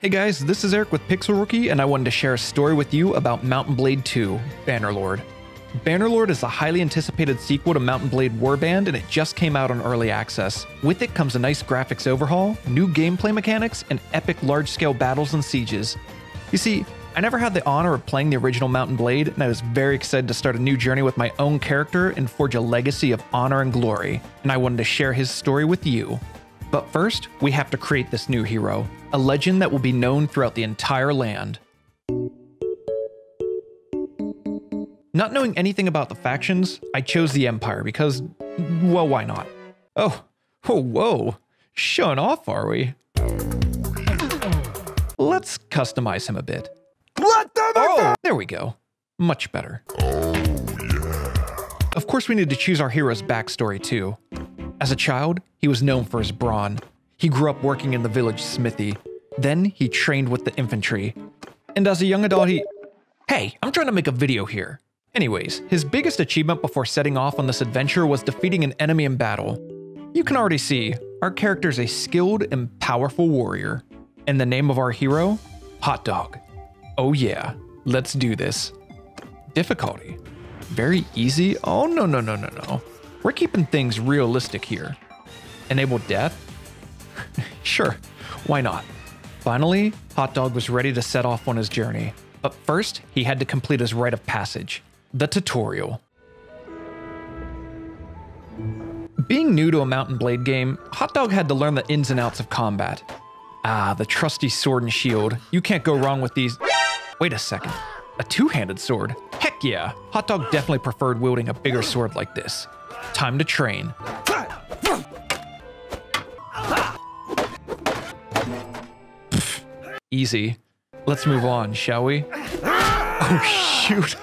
Hey guys, this is Eric with Pixel Rookie, and I wanted to share a story with you about Mount & Blade 2, Bannerlord. Bannerlord is a highly anticipated sequel to Mount & Blade Warband, and it just came out on early access. With it comes a nice graphics overhaul, new gameplay mechanics, and epic large-scale battles and sieges. You see, I never had the honor of playing the original Mount & Blade, and I was very excited to start a new journey with my own character and forge a legacy of honor and glory, and I wanted to share his story with you. But first, we have to create this new hero, a legend that will be known throughout the entire land. Not knowing anything about the factions, I chose the Empire because, well, why not? Oh, whoa, showing off, are we? Let's customize him a bit. Oh, there we go. Much better. Of course, we need to choose our hero's backstory too. As a child, he was known for his brawn. He grew up working in the village smithy. Then he trained with the infantry. And as a young adult, Hey, I'm trying to make a video here. Anyways, his biggest achievement before setting off on this adventure was defeating an enemy in battle. You can already see, our character is a skilled and powerful warrior. And the name of our hero? Hot Dog. Oh yeah, let's do this. Difficulty. Very easy? Oh no. We're keeping things realistic here. Enable death? Sure, why not? Finally, Hot Dog was ready to set off on his journey. But first, he had to complete his rite of passage, the tutorial. Being new to a Mount & Blade game, Hot Dog had to learn the ins and outs of combat. Ah, the trusty sword and shield. You can't go wrong with these. Wait a second, a two-handed sword? Heck yeah, Hot Dog definitely preferred wielding a bigger sword like this. Time to train. Pfft, easy. Let's move on, shall we? Oh shoot.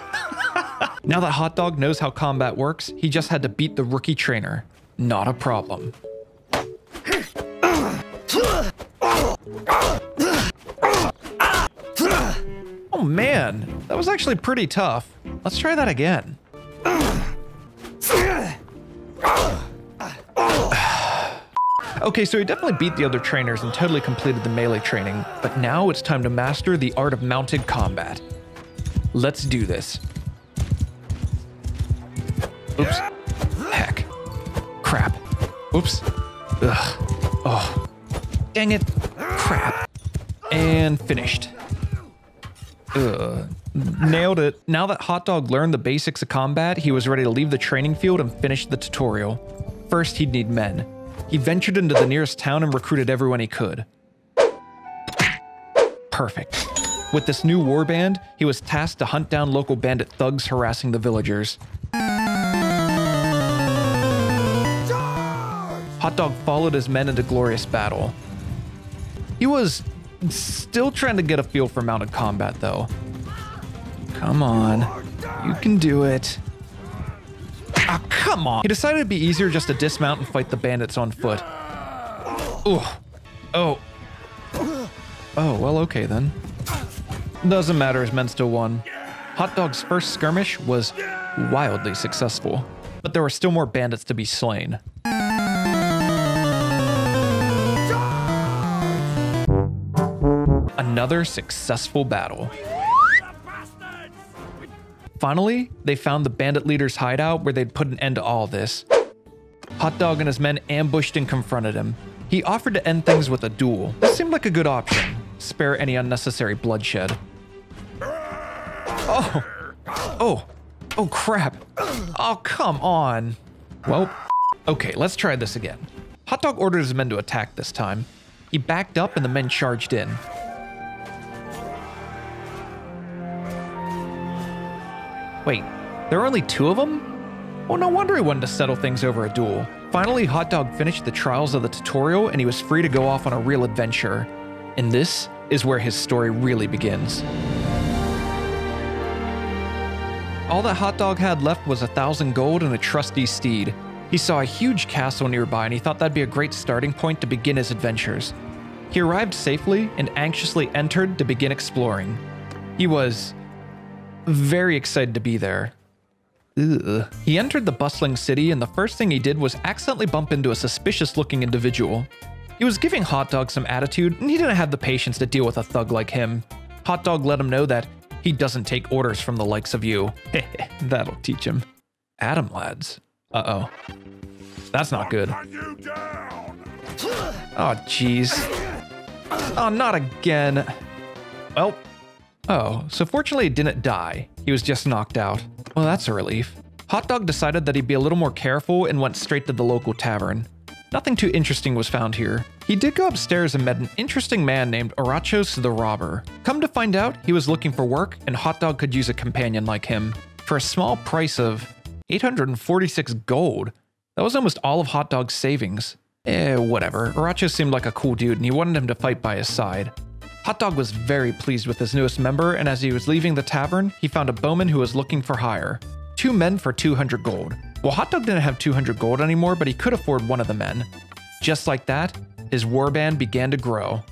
Now that Hot Dog knows how combat works, he just had to beat the rookie trainer. Not a problem. Oh man, that was actually pretty tough. Let's try that again. Okay, so he definitely beat the other trainers and totally completed the melee training, but now it's time to master the art of mounted combat. Let's do this. Oops. Heck. Crap. Oops. Ugh. Oh. Dang it. Crap. And finished. Ugh. Nailed it. Now that Hot Dog learned the basics of combat, he was ready to leave the training field and finish the tutorial. First, he'd need men. He ventured into the nearest town and recruited everyone he could. Perfect. With this new warband, he was tasked to hunt down local bandit thugs harassing the villagers. Hot Dog followed his men into glorious battle. He was still trying to get a feel for mounted combat though. Come on, you can do it. Ah, come on! He decided it'd be easier just to dismount and fight the bandits on foot. Ooh. Oh. Oh, well, okay then. Doesn't matter, his men still won. Hot Dog's first skirmish was wildly successful, but there were still more bandits to be slain. Another successful battle. Finally, they found the bandit leader's hideout where they'd put an end to all this. Hot Dog and his men ambushed and confronted him. He offered to end things with a duel. This seemed like a good option. Spare any unnecessary bloodshed. Oh crap. Oh, come on. Well, okay, let's try this again. Hot Dog ordered his men to attack this time. He backed up and the men charged in. Wait, there are only two of them? Well, no wonder he wanted to settle things over a duel. Finally, Hot Dog finished the trials of the tutorial and he was free to go off on a real adventure. And this is where his story really begins. All that Hot Dog had left was 1,000 gold and a trusty steed. He saw a huge castle nearby and he thought that'd be a great starting point to begin his adventures. He arrived safely and anxiously entered to begin exploring. He was very excited to be there. Ugh. He entered the bustling city and the first thing he did was accidentally bump into a suspicious looking individual. He was giving Hot Dog some attitude, and he didn't have the patience to deal with a thug like him. Hot Dog let him know that he doesn't take orders from the likes of you. That'll teach him. Adam lads. Uh-oh. That's not good. Oh, jeez. Oh, not again. Well. Oh, so fortunately he didn't die. He was just knocked out. Well, that's a relief. Hot Dog decided that he'd be a little more careful and went straight to the local tavern. Nothing too interesting was found here. He did go upstairs and met an interesting man named Horachos the Robber. Come to find out, he was looking for work, and Hot Dog could use a companion like him. For a small price of 846 gold. That was almost all of Hot Dog's savings. Whatever. Horachos seemed like a cool dude, and he wanted him to fight by his side. Hot Dog was very pleased with his newest member, and as he was leaving the tavern, he found a bowman who was looking for hire. 2 men for 200 gold. Well, Hot Dog didn't have 200 gold anymore, but he could afford one of the men. Just like that, his warband began to grow.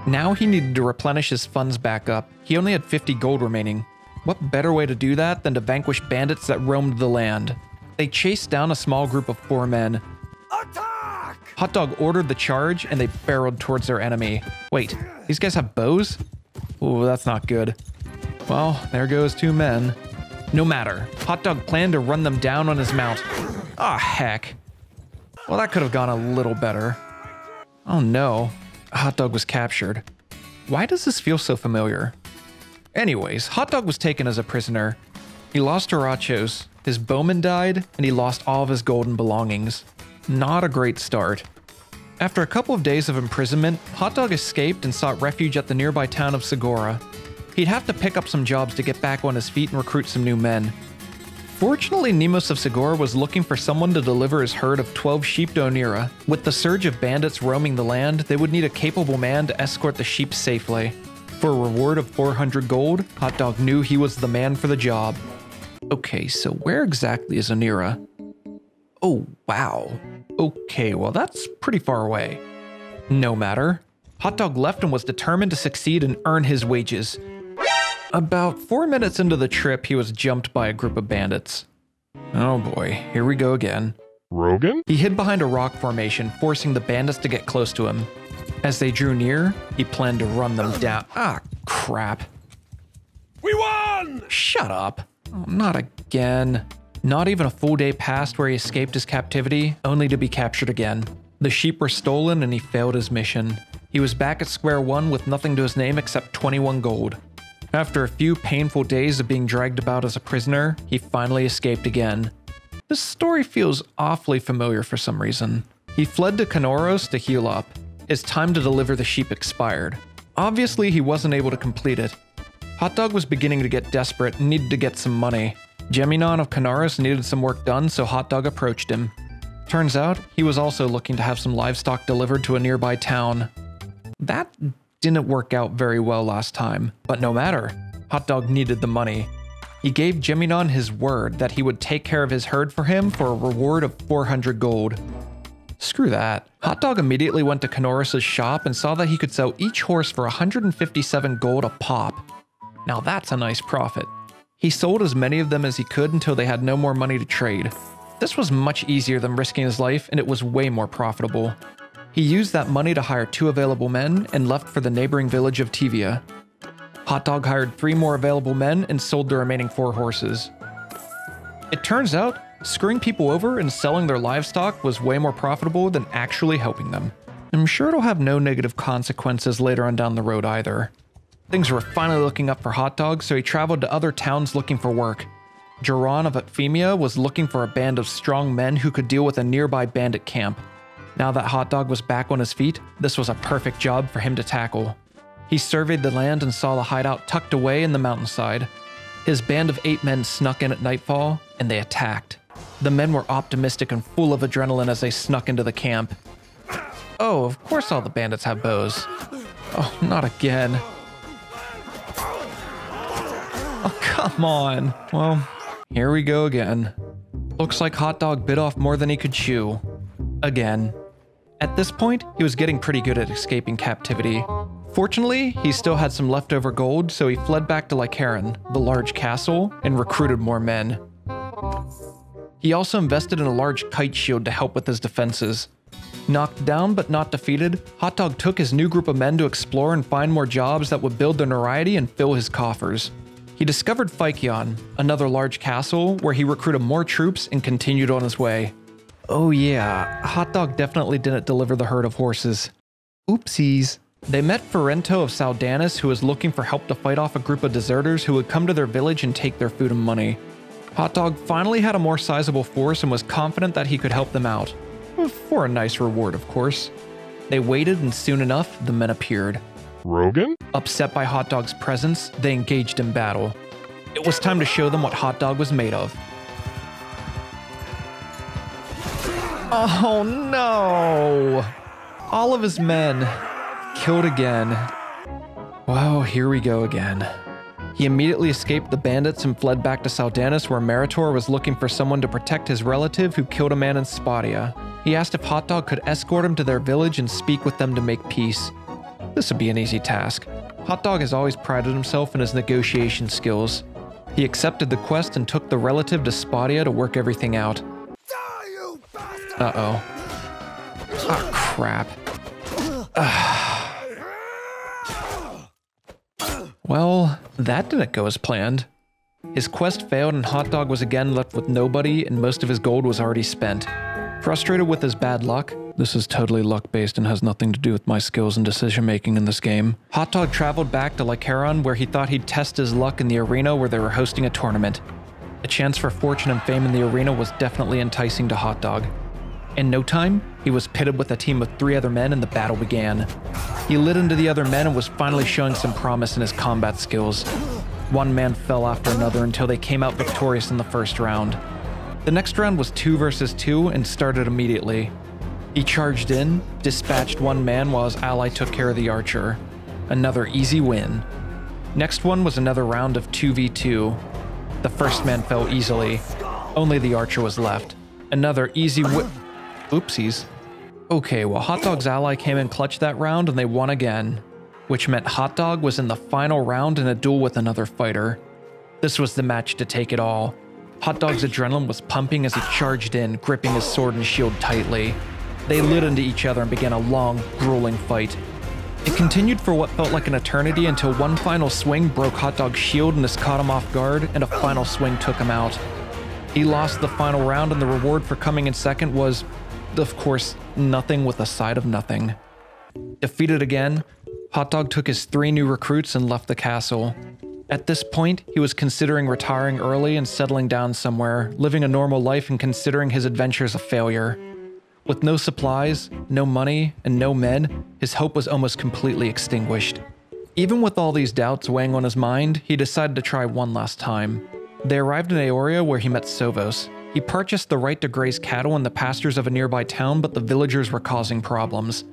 Now he needed to replenish his funds back up. He only had 50 gold remaining. What better way to do that than to vanquish bandits that roamed the land? They chased down a small group of 4 men. Attack! Hot Dog ordered the charge, and they barreled towards their enemy. Wait, these guys have bows? Ooh, that's not good. Well, there goes 2 men. No matter, Hot Dog planned to run them down on his mount. Ah, heck. Well, that could have gone a little better. Oh no, Hot Dog was captured. Why does this feel so familiar? Anyways, Hot Dog was taken as a prisoner. He lost Horachos, his bowman died, and he lost all of his golden belongings. Not a great start. After a couple of days of imprisonment, Hot Dog escaped and sought refuge at the nearby town of Segura. He'd have to pick up some jobs to get back on his feet and recruit some new men. Fortunately, Nemos of Segura was looking for someone to deliver his herd of 12 sheep to Onira. With the surge of bandits roaming the land, they would need a capable man to escort the sheep safely. For a reward of 400 gold, Hot Dog knew he was the man for the job. Okay, so where exactly is Onira? Oh, wow. Okay, well that's pretty far away. No matter. Hot Dog left and was determined to succeed and earn his wages. About 4 minutes into the trip, he was jumped by a group of bandits. Oh boy, here we go again. Rogan? He hid behind a rock formation, forcing the bandits to get close to him. As they drew near, he planned to run them down. Ah, crap. We won! Shut up. Oh, not again. Not even a full day passed where he escaped his captivity, only to be captured again. The sheep were stolen and he failed his mission. He was back at square one with nothing to his name except 21 gold. After a few painful days of being dragged about as a prisoner, he finally escaped again. This story feels awfully familiar for some reason. He fled to Canoros to heal up. His time to deliver the sheep expired. Obviously, he wasn't able to complete it. Hot Dog was beginning to get desperate and needed to get some money. Geminon of Canaros needed some work done, so Hot Dog approached him. Turns out, he was also looking to have some livestock delivered to a nearby town. That didn't work out very well last time, but no matter. Hot Dog needed the money. He gave Geminon his word that he would take care of his herd for him for a reward of 400 gold. Screw that. Hot Dog immediately went to Canoros' shop and saw that he could sell each horse for 157 gold a pop. Now that's a nice profit. He sold as many of them as he could until they had no more money to trade. This was much easier than risking his life, and it was way more profitable. He used that money to hire 2 available men and left for the neighboring village of Tivia. Hot Dog hired 3 more available men and sold the remaining 4 horses. It turns out, screwing people over and selling their livestock was way more profitable than actually helping them. I'm sure it'll have no negative consequences later on down the road either. Things were finally looking up for Hot Dog, so he traveled to other towns looking for work. Geron of Ephemia was looking for a band of strong men who could deal with a nearby bandit camp. Now that Hot Dog was back on his feet, this was a perfect job for him to tackle. He surveyed the land and saw the hideout tucked away in the mountainside. His band of 8 men snuck in at nightfall, and they attacked. The men were optimistic and full of adrenaline as they snuck into the camp. Oh, of course all the bandits have bows. Oh, not again. Oh, come on. Well, here we go again. Looks like Hot Dog bit off more than he could chew. Again. At this point, he was getting pretty good at escaping captivity. Fortunately, he still had some leftover gold, so he fled back to Lycaron, the large castle, and recruited more men. He also invested in a large kite shield to help with his defenses. Knocked down but not defeated, Hot Dog took his new group of men to explore and find more jobs that would build their notoriety and fill his coffers. He discovered Phykion, another large castle, where he recruited more troops and continued on his way. Oh yeah, Hot Dog definitely didn't deliver the herd of horses. Oopsies. They met Ferento of Saldanis, who was looking for help to fight off a group of deserters who would come to their village and take their food and money. Hot Dog finally had a more sizable force and was confident that he could help them out. For a nice reward, of course. They waited, and soon enough, the men appeared. Rogan? Upset by Hot Dog's presence, they engaged in battle. It was time to show them what Hot Dog was made of. Oh no! All of his men killed again. Well, here we go again. He immediately escaped the bandits and fled back to Saldanis, where Meritor was looking for someone to protect his relative who killed a man in Spadia. He asked if Hot Dog could escort him to their village and speak with them to make peace. This would be an easy task. Hot Dog has always prided himself in his negotiation skills. He accepted the quest and took the relative to Spadia to work everything out. Uh-oh. Oh, crap. Well, that didn't go as planned. His quest failed and Hot Dog was again left with nobody, and most of his gold was already spent. Frustrated with his bad luck, this is totally luck-based and has nothing to do with my skills and decision-making in this game, Hot Dog traveled back to Lycaron, where he thought he'd test his luck in the arena where they were hosting a tournament. A chance for fortune and fame in the arena was definitely enticing to Hot Dog. In no time, he was pitted with a team of 3 other men and the battle began. He lit into the other men and was finally showing some promise in his combat skills. One man fell after another until they came out victorious in the first round. The next round was 2 versus 2 and started immediately. He charged in, dispatched one man while his ally took care of the archer. Another easy win. Next one was another round of 2v2. The first man fell easily. Only the archer was left. Another easy Oopsies. Okay, well, Hot Dog's ally came in clutch that round and they won again, which meant Hot Dog was in the final round in a duel with another fighter. This was the match to take it all. Hot Dog's adrenaline was pumping as he charged in, gripping his sword and shield tightly. They lit into each other and began a long, grueling fight. It continued for what felt like an eternity until one final swing broke Hot Dog's shield and this caught him off guard, and a final swing took him out. He lost the final round, and the reward for coming in second was, of course, nothing with a side of nothing. Defeated again, Hot Dog took his 3 new recruits and left the castle. At this point, he was considering retiring early and settling down somewhere, living a normal life and considering his adventures a failure. With no supplies, no money, and no men, his hope was almost completely extinguished. Even with all these doubts weighing on his mind, he decided to try one last time. They arrived in Aoria, where he met Sovos. He purchased the right to graze cattle in the pastures of a nearby town, but the villagers were causing problems.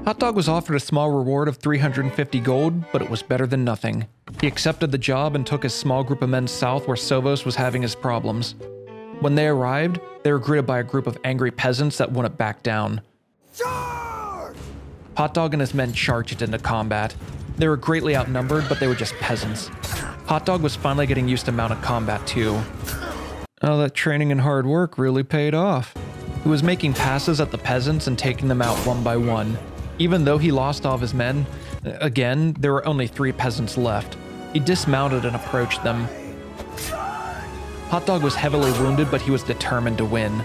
Hot Dog was offered a small reward of 350 gold, but it was better than nothing. He accepted the job and took his small group of men south where Sovos was having his problems. When they arrived, they were greeted by a group of angry peasants that wouldn't back down. Charge! Hot Dog and his men charged into combat. They were greatly outnumbered, but they were just peasants. Hot Dog was finally getting used to mounted combat too. Oh, that training and hard work really paid off. He was making passes at the peasants and taking them out one by one. Even though he lost all of his men, again, there were only 3 peasants left. He dismounted and approached them. Hot Dog was heavily wounded, but he was determined to win.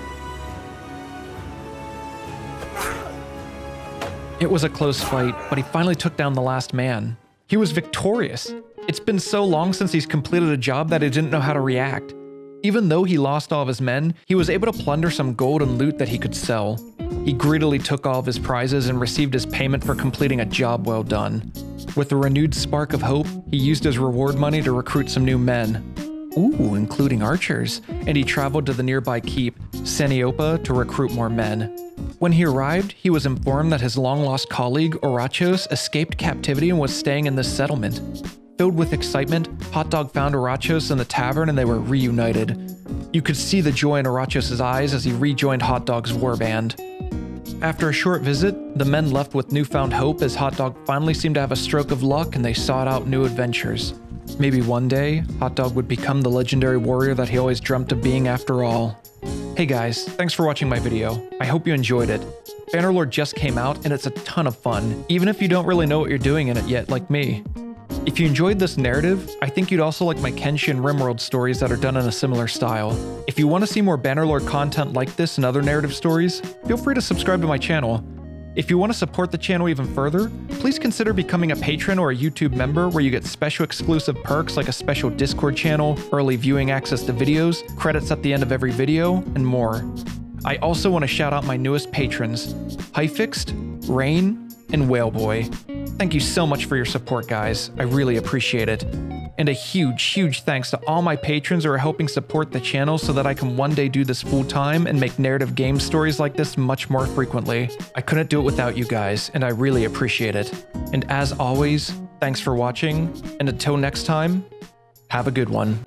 It was a close fight, but he finally took down the last man. He was victorious. It's been so long since he's completed a job that he didn't know how to react. Even though he lost all of his men, he was able to plunder some gold and loot that he could sell. He greedily took all of his prizes and received his payment for completing a job well done. With a renewed spark of hope, he used his reward money to recruit some new men. Ooh, including archers, and he traveled to the nearby keep, Seniopa, to recruit more men. When he arrived, he was informed that his long-lost colleague, Orachos, escaped captivity and was staying in this settlement. Filled with excitement, Hot Dog found Orachos in the tavern and they were reunited. You could see the joy in Orachos' eyes as he rejoined Hot Dog's warband. After a short visit, the men left with newfound hope as Hot Dog finally seemed to have a stroke of luck and they sought out new adventures. Maybe one day, Hot Dog would become the legendary warrior that he always dreamt of being after all. Hey guys, thanks for watching my video. I hope you enjoyed it. Bannerlord just came out and it's a ton of fun, even if you don't really know what you're doing in it yet, like me. If you enjoyed this narrative, I think you'd also like my Kenshi and Rimworld stories that are done in a similar style. If you want to see more Bannerlord content like this and other narrative stories, feel free to subscribe to my channel. If you want to support the channel even further, please consider becoming a patron or a YouTube member where you get special exclusive perks like a special Discord channel, early viewing access to videos, credits at the end of every video, and more. I also want to shout out my newest patrons, Hyfixed, Rain, and Whaleboy. Thank you so much for your support, guys. I really appreciate it. And a huge thanks to all my patrons who are helping support the channel so that I can one day do this full time and make narrative game stories like this much more frequently. I couldn't do it without you guys, and I really appreciate it. And as always, thanks for watching, and until next time, have a good one.